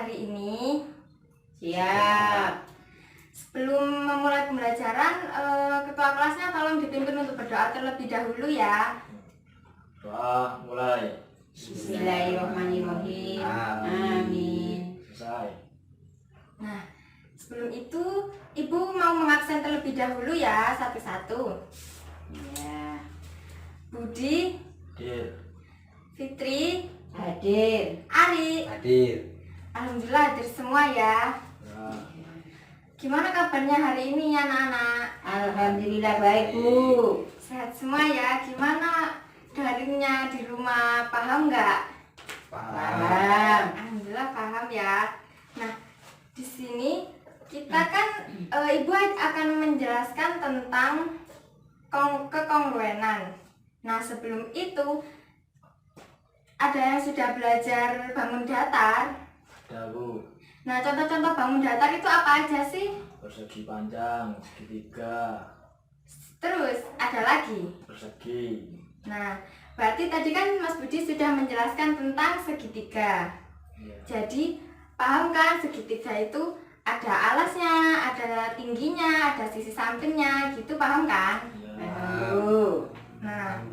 hari ini? Siap. Sebelum memulai pembelajaran, ketua kelasnya tolong dipimpin untuk berdoa terlebih dahulu ya. Doa mulai. Bismillahirrahmanirrahim. Amin. Selesai. Nah, sebelum itu Ibu mau mengabsen terlebih dahulu ya, satu-satu. Ya. Budi, Hadir. Fitri, Hadir. Ari. Hadir. Alhamdulillah hadir semua ya. Ya. Gimana kabarnya hari ini ya anak-anak? Alhamdulillah baik, Bu. Sehat semua ya. Gimana daringnya di rumah? Paham nggak? Paham. Alhamdulillah paham ya. Nah, di sini kita kan Ibu akan menjelaskan tentang kekongruenan. Nah, sebelum itu ada yang sudah belajar bangun datar. Ada, Bu. Nah, contoh-contoh bangun datar itu apa aja sih? Persegi panjang, segitiga, Terus ada lagi. persegi. Nah, berarti tadi kan Mas Budi sudah menjelaskan tentang segitiga. Ya. Jadi, paham kan segitiga itu ada alasnya, ada tingginya, ada sisi sampingnya, gitu paham kan? Ya. Bu. Nah,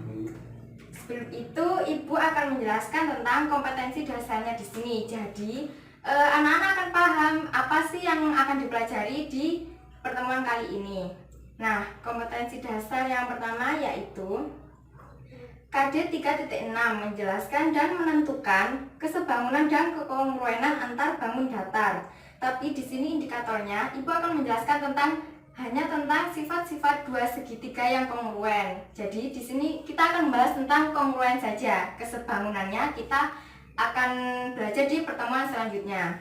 sebelum itu Ibu akan menjelaskan tentang kompetensi dasarnya di sini. Jadi, anak-anak akan paham apa sih yang akan dipelajari di pertemuan kali ini. Nah, kompetensi dasar yang pertama yaitu KD 3.6 menjelaskan dan menentukan kesebangunan dan kekongruenan antar bangun datar. Tapi di sini indikatornya Ibu akan menjelaskan hanya tentang sifat-sifat dua segitiga yang kongruen. Jadi di sini kita akan membahas tentang kongruen saja. Kesebangunannya kita akan belajar di pertemuan selanjutnya.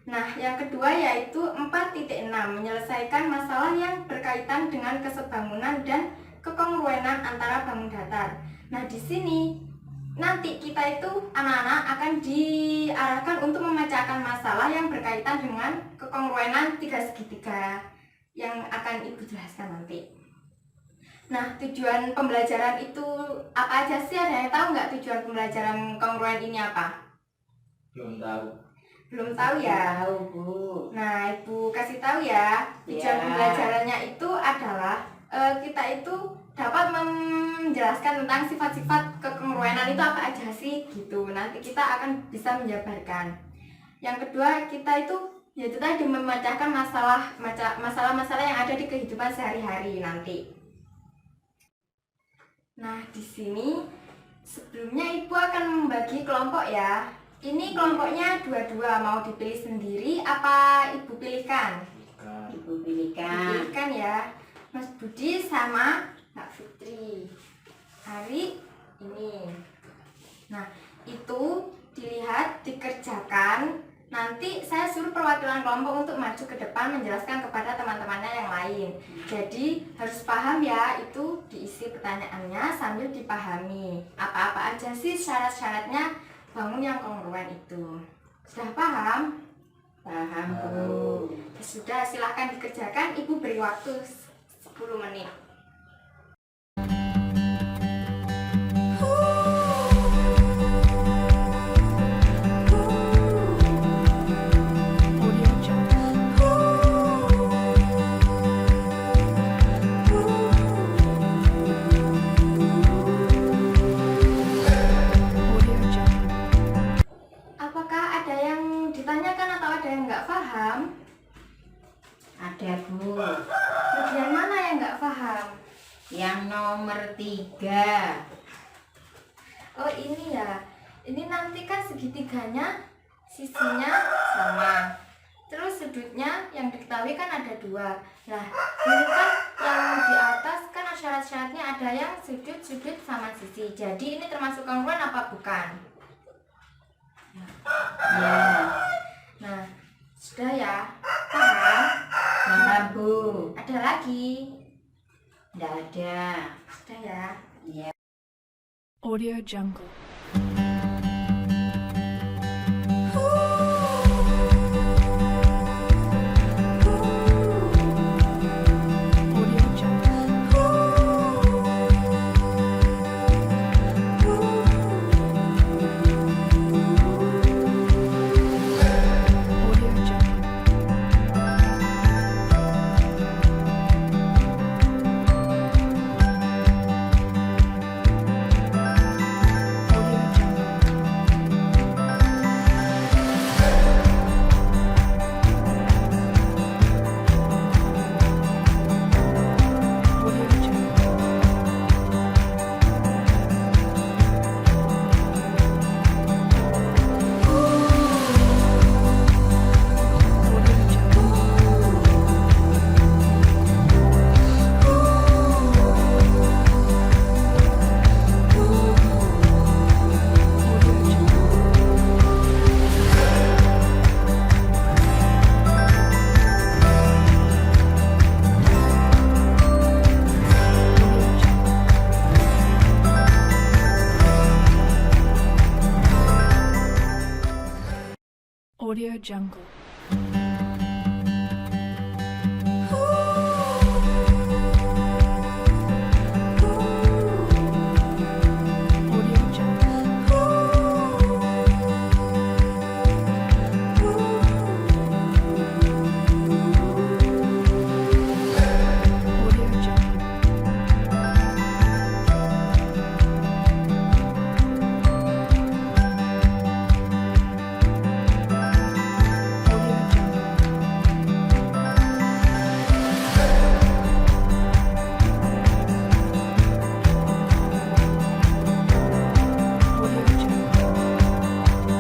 Nah, yang kedua yaitu 4.6 menyelesaikan masalah yang berkaitan dengan kesebangunan dan kekongruenan antara bangun datar. Nah, di sini nanti kita itu anak-anak akan diarahkan untuk memecahkan masalah yang berkaitan dengan kekongruenan tiga segitiga yang akan Ibu jelaskan nanti. Nah, tujuan pembelajaran itu apa aja sih? Ada yang tahu nggak tujuan pembelajaran kongruen ini apa? Belum tahu. Belum tahu ya? Tahu, Bu. Nah, Ibu kasih tahu ya. Tujuan Ya. pembelajarannya itu adalah kita itu dapat menjelaskan tentang sifat-sifat kekongruenan itu apa aja sih gitu. Nanti kita akan bisa menjabarkan. Yang kedua, kita itu yaitu tadi memecahkan masalah-masalah yang ada di kehidupan sehari-hari nanti. Nah, di sini sebelumnya Ibu akan membagi kelompok ya. Ini kelompoknya dua-dua, mau dipilih sendiri apa Ibu pilihkan? Bukan. Ibu pilihkan. Pilihkan ya. Mas Budi sama Mbak Fitri. Hari ini. Nah, itu dilihat, dikerjakan. Nanti saya suruh perwakilan kelompok untuk maju ke depan menjelaskan kepada teman-temannya yang lain. Jadi harus paham ya, itu diisi pertanyaannya sambil dipahami. Apa-apa aja sih syarat-syaratnya bangun yang kongruen itu. Sudah paham? Paham, Bu. Ya sudah, silahkan dikerjakan. Ibu beri waktu 10 menit. Apakah ada yang ditanyakan atau ada yang nggak paham? Ada, Bu. Bagian mana yang nggak paham? Yang nomor 3. Oh ini ya, ini nanti kan segitiganya sisinya sama. Terus sudutnya yang diketahui kan ada 2. Nah, ini kan yang di atas kan syarat-syaratnya ada yang sudut sama sisi. Jadi ini termasuk kongruen apa bukan? Ya. Nah, sudah ya, paham? Paham, Bu. Ada lagi? Tidak ada. Sudah ya. Ya. Audio Jungle. Audio Jungle. Audio Jungle. Audio Jungle. Audio Jungle. Audio Jungle. Audio Jungle. Audio Jungle. Audio Jungle. Audio Jungle. Audio Jungle. Audio Jungle.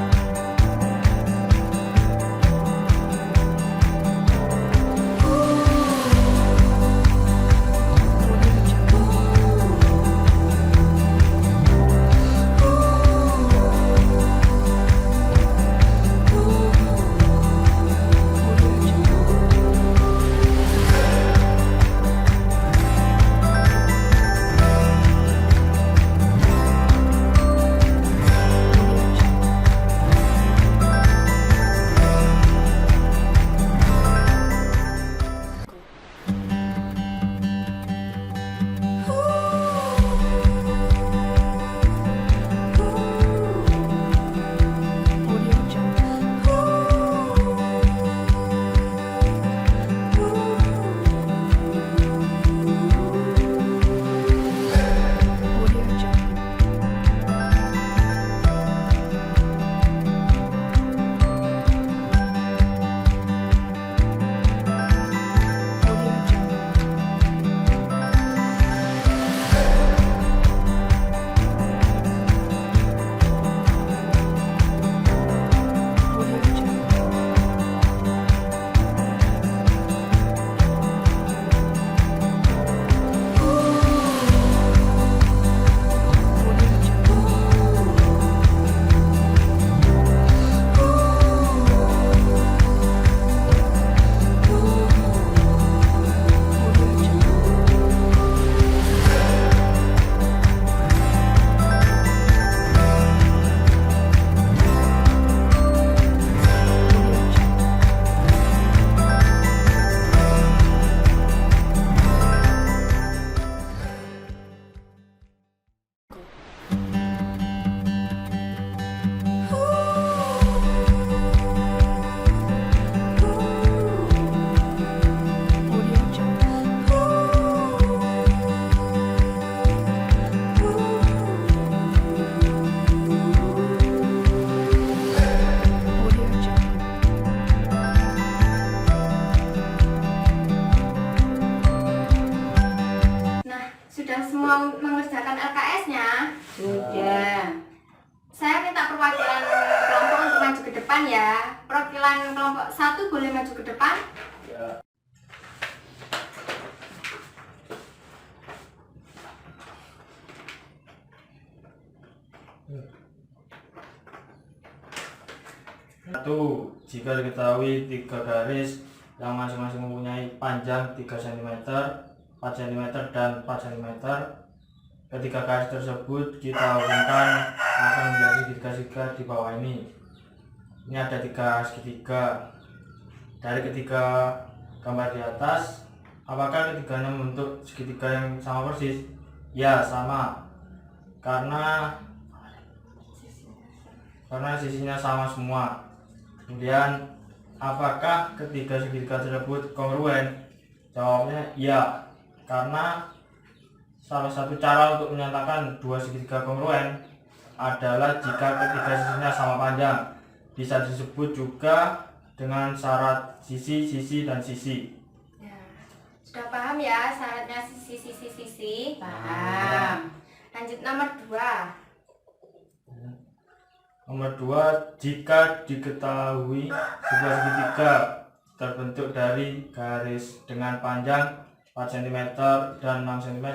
Audio Jungle. Audio Jungle. Audio Jungle. Audio Jungle. Audio Jungle. Audio Jungle. Audio Jungle. Nah, sudah semua mengerjakan LKS-nya. Sudah. Saya minta perwakilan kelompok untuk maju ke depan ya. Perwakilan kelompok 1 boleh maju ke depan. Ya. Satu, jika diketahui 3 garis yang masing-masing mempunyai panjang 3 cm, 4 cm, dan 4 cm, ketiga garis tersebut kita hubungkan akan menjadi segitiga di bawah ini. Ini ada 3 segitiga. Dari ketiga gambar di atas, apakah ketiganya membentuk segitiga yang sama persis? Ya, sama. Karena sisinya sama semua. Kemudian, apakah ketiga segitiga tersebut kongruen? Jawabnya iya. Karena salah satu cara untuk menyatakan 2 segitiga kongruen adalah jika ketiga sisinya sama panjang. Bisa disebut juga dengan syarat sisi, sisi, dan sisi. Ya, sudah paham ya syaratnya sisi. Paham. Lanjut nomor 2. Nomor 2, jika diketahui sebuah segitiga terbentuk dari garis dengan panjang 4 cm dan 6 cm,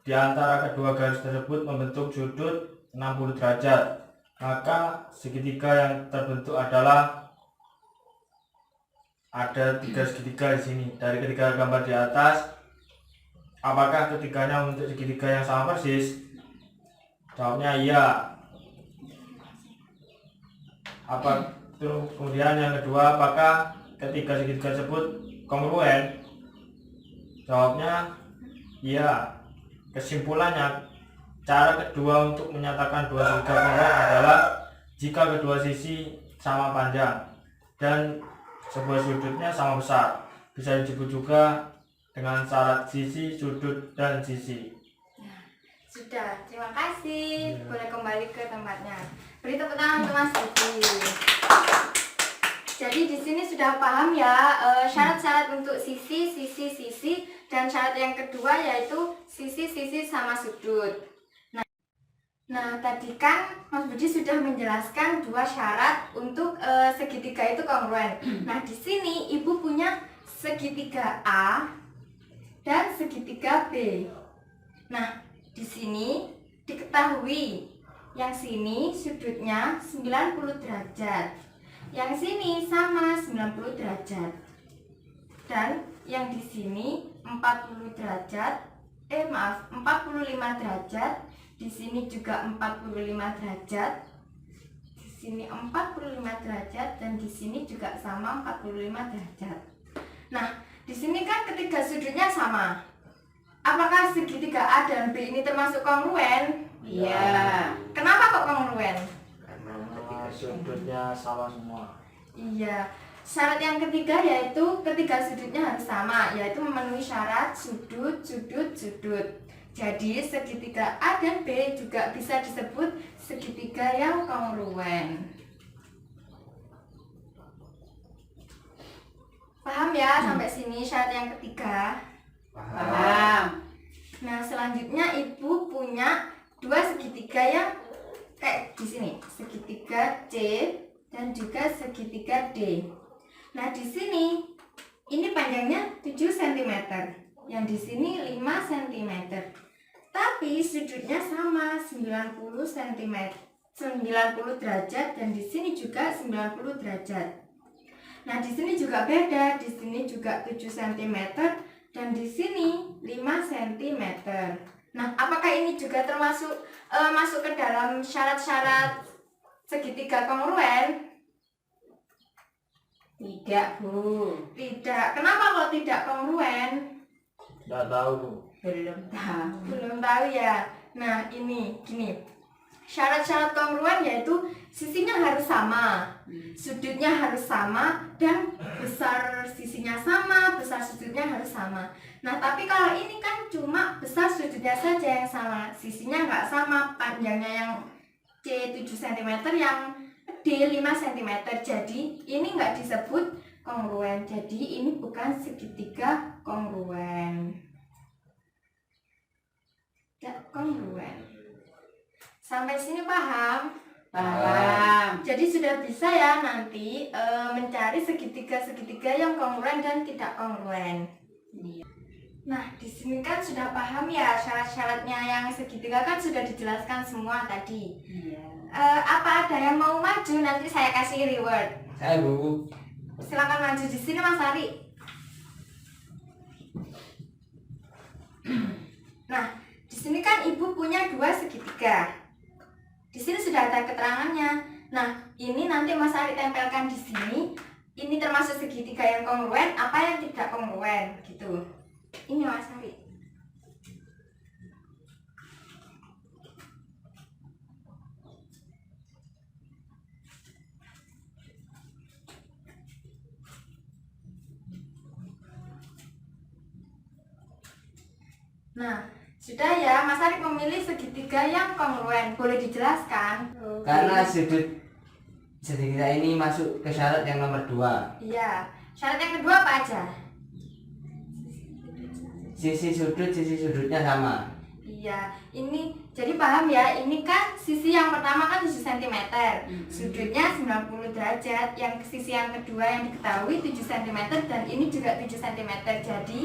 di antara kedua garis tersebut membentuk sudut 60 derajat, maka segitiga yang terbentuk adalah ada 3 segitiga di sini. Dari ketiga gambar di atas, apakah ketiganya membentuk segitiga yang sama persis? Jawabnya iya. Terus kemudian yang kedua, apakah ketiga segitiga tersebut kongruen? Jawabnya iya. Kesimpulannya, cara kedua untuk menyatakan dua segitiga kongruen adalah jika kedua sisi sama panjang dan sebuah sudutnya sama besar. Bisa disebut juga dengan syarat sisi, sudut, dan sisi. Sudah, terima kasih. Boleh kembali ke tempatnya. Beri tepuk tangan untuk Mas Budi. Jadi di sini sudah paham ya syarat-syarat untuk sisi, dan syarat yang kedua yaitu sisi sama sudut. Nah, tadi kan Mas Budi sudah menjelaskan dua syarat untuk segitiga itu kongruen. Nah, di sini Ibu punya segitiga A dan segitiga B. Nah, di sini diketahui yang sini sudutnya 90 derajat. Yang sini sama 90 derajat. Dan yang di sini 45 derajat. Di sini juga 45 derajat. Di sini 45 derajat dan di sini juga sama 45 derajat. Nah, di sini kan ketiga sudutnya sama. Apakah segitiga A dan B ini termasuk kongruen? Iya. Kenapa kok kongruen? Karena sudutnya sama semua. Iya. Syarat yang ketiga yaitu ketiga sudutnya harus sama, yaitu memenuhi syarat sudut. Jadi segitiga A dan B juga bisa disebut segitiga yang kongruen. Paham ya sampai sini syarat yang ketiga? Paham. Nah, selanjutnya Ibu punya dua segitiga yang kayak di sini, segitiga C dan juga segitiga D. Nah, di sini ini panjangnya 7 cm, yang di sini 5 cm. Tapi sudutnya sama 90 cm, 90 derajat dan di sini juga 90 derajat. Nah, di sini juga beda, di sini juga 7 cm dan di sini 5 cm. Nah, apakah ini juga termasuk masuk ke dalam syarat-syarat segitiga kongruen? Tidak, Bu. Tidak. Kenapa kok tidak kongruen? Tidak tahu, Bu. Belum tahu. Belum tahu ya. Nah, ini gini. Syarat-syarat kongruen yaitu sisinya harus sama, sudutnya harus sama, dan besar sisinya sama, besar sudutnya harus sama. Nah, tapi kalau ini kan cuma besar sudutnya saja yang sama, sisinya nggak sama, panjangnya yang C 7 cm, yang D 5 cm. Jadi ini nggak disebut kongruen. Jadi ini bukan segitiga kongruen. Tidak kongruen. Sampai sini paham? Paham. Jadi sudah bisa ya nanti mencari segitiga-segitiga yang kongruen dan tidak kongruen. Iya. Nah, di sini kan sudah paham ya syarat-syaratnya yang segitiga kan sudah dijelaskan semua tadi. Iya. Apa ada yang mau maju? Nanti saya kasih reward. Saya, Bu. Silakan maju di sini, Mas Ari. Nah, di sini kan Ibu punya dua segitiga. Di sini sudah ada keterangannya. Nah, ini nanti Mas Ari tempelkan di sini. Ini termasuk segitiga yang kongruen, apa yang tidak kongruen, gitu. Ini Mas Ari. Nah, sudah ya, Mas Ari memilih segitiga yang kongruen. Boleh dijelaskan? Karena sudut segitiga ini masuk ke syarat yang nomor 2. Iya. Syarat yang kedua apa aja? Sisi sudutnya sama. Iya, ini jadi paham ya, ini kan sisi yang pertama kan 7 cm, sudutnya 90 derajat, yang sisi yang kedua yang diketahui 7 cm dan ini juga 7 cm. Jadi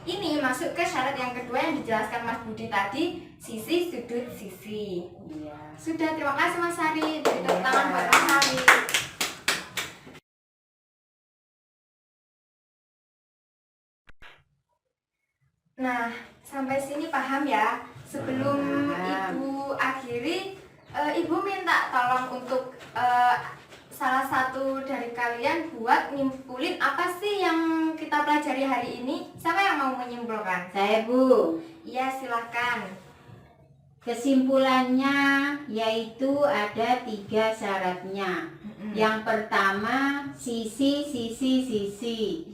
ini masuk ke syarat yang kedua yang dijelaskan Mas Budi tadi, sisi, sudut, sisi. Iya. Sudah, terima kasih Mas Hari. Beri tepuk tangan buat Mas Hari. Nah, sampai sini paham ya? Sebelum Paham. Ibu akhiri, Ibu minta tolong untuk salah satu dari kalian buat nyimpulin apa sih yang kita pelajari hari ini. Siapa yang mau menyimpulkan? Saya, Bu. Iya, silahkan. Kesimpulannya yaitu ada 3 syaratnya. Yang pertama, sisi.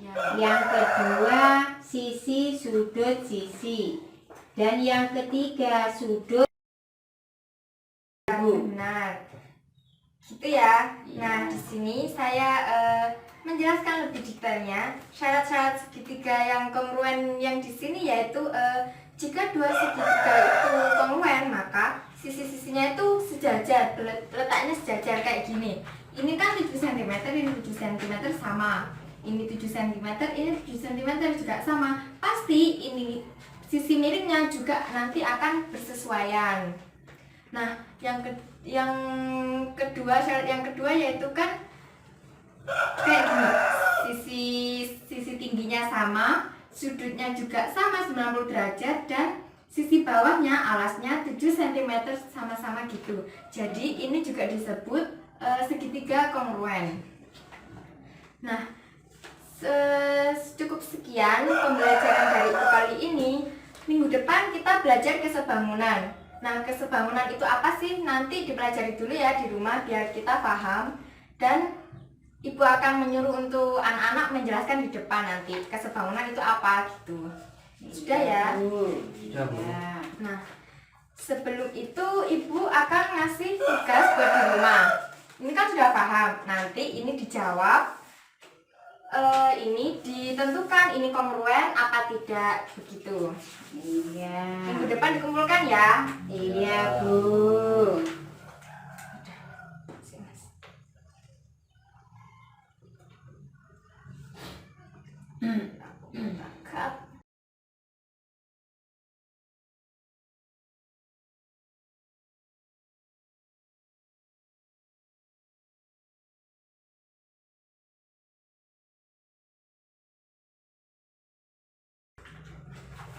Ya. Yang kedua, sisi sudut sisi. Dan yang ketiga, sudut. Bu. Benar. Gitu ya. Nah, di sini saya menjelaskan lebih detailnya syarat-syarat segitiga yang kongruen yang di sini, yaitu jika dua segitiga itu kongruen, maka sisi-sisinya itu sejajar, letaknya sejajar kayak gini. Ini kan 7 cm, ini 7 cm sama. Ini 7 cm, ini 7 cm juga sama. Pasti ini sisi miringnya juga nanti akan bersesuaian. Nah, yang kedua, syarat yang kedua yaitu kan kayak gini. Sisi tingginya sama, sudutnya juga sama 90 derajat, dan sisi bawahnya alasnya 7 cm sama-sama gitu. Jadi ini juga disebut segitiga kongruen. Nah, cukup sekian pembelajaran dari Ibu kali ini. Minggu depan kita belajar kesebangunan. Nah, kesebangunan itu apa sih? Nanti dipelajari dulu ya di rumah biar kita paham. Dan Ibu akan menyuruh untuk anak-anak menjelaskan di depan nanti kesebangunan itu apa gitu. Sudah ya? Sudah, Bu. Ya. Nah, sebelum itu Ibu akan ngasih tugas buat di rumah. Ini kan sudah paham. Nanti ini dijawab. Ini ditentukan ini kongruen apa tidak begitu. Iya. Minggu depan dikumpulkan ya. Iya, Bu. Tangkap.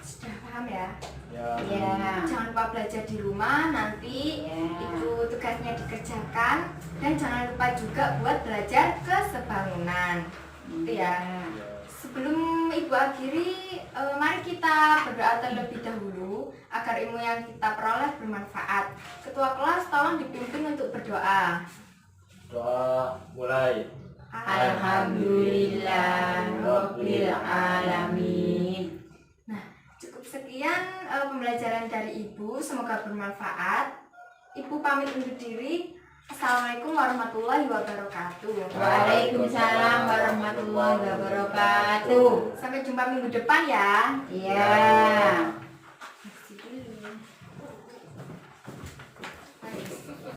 Sudah paham ya? Ya. Ya. Jangan lupa belajar di rumah, nanti Ya. itu tugasnya dikerjakan, dan jangan lupa juga buat belajar kesebangunan. Itu ya. Sebelum Ibu akhiri, mari kita berdoa terlebih dahulu agar ilmu yang kita peroleh bermanfaat. Ketua kelas tolong dipimpin untuk berdoa. Doa mulai. Alhamdulillah Rabbil Alamin. Cukup sekian pembelajaran dari Ibu, semoga bermanfaat. Ibu pamit undur diri. Assalamualaikum warahmatullahi wabarakatuh. Waalaikumsalam warahmatullahi wabarakatuh. Sampai jumpa minggu depan ya. Iya.